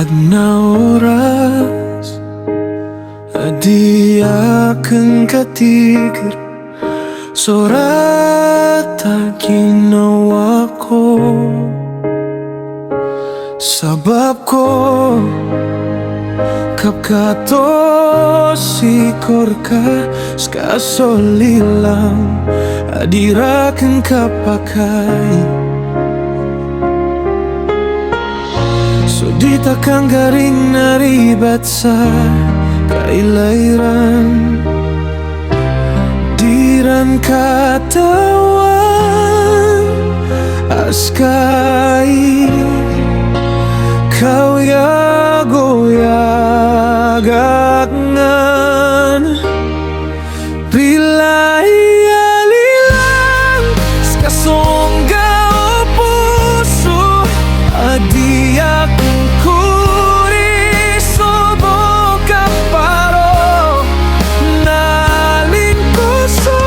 Pag na oras, adi akan katigir Sorata ginawa ko Sabab ko kapkato sikor ka Skasolilang adira kang kapakai So di takang garing naribat sa kailairan Diran katawan askai Kau yagoyagangan Bila ialilang skasongga o puso Adiak kuri sobo kaparo Nalin puso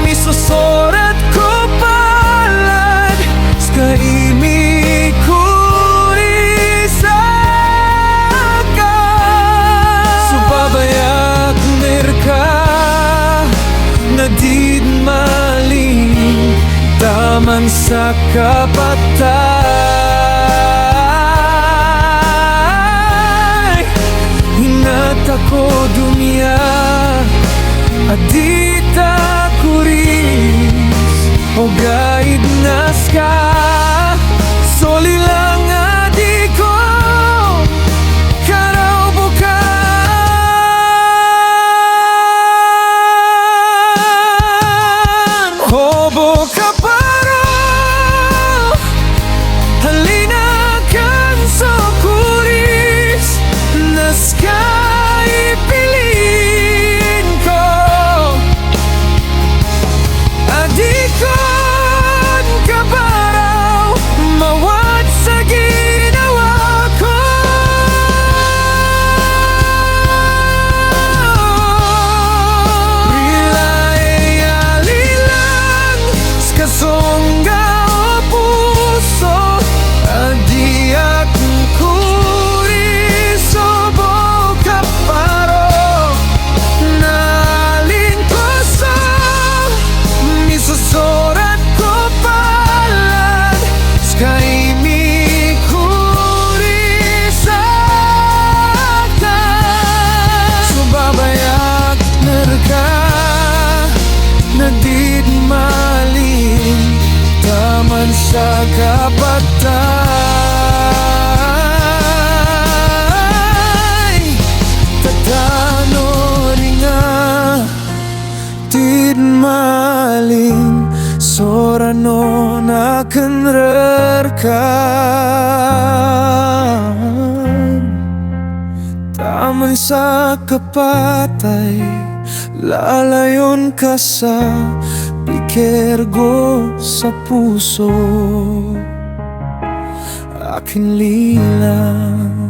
misosorat ko palad Skaimi kuri saka Subabayak merka Nadid maling Taman sa kapatay Ingat ako dunia Adita kuris O gaid naska Soli lang adiko Karaw bukan Hobo kaparo Halina kan sa kuris Naska ipilin ko Adikon kabaraw Mawat sa ginawa ko Rilay alilang Skasongga o puso Adiak kuri sobo kaparo Nalin koso Misosorat ko palad Skaimi kuri saka Subabayak nerka Nadid maling Taman sa kapatay Tatano ringa Tid maling Sorano na kenrerkan Taman sa kapatay Lalayon ka sa pikir ko sa puso Aking lilang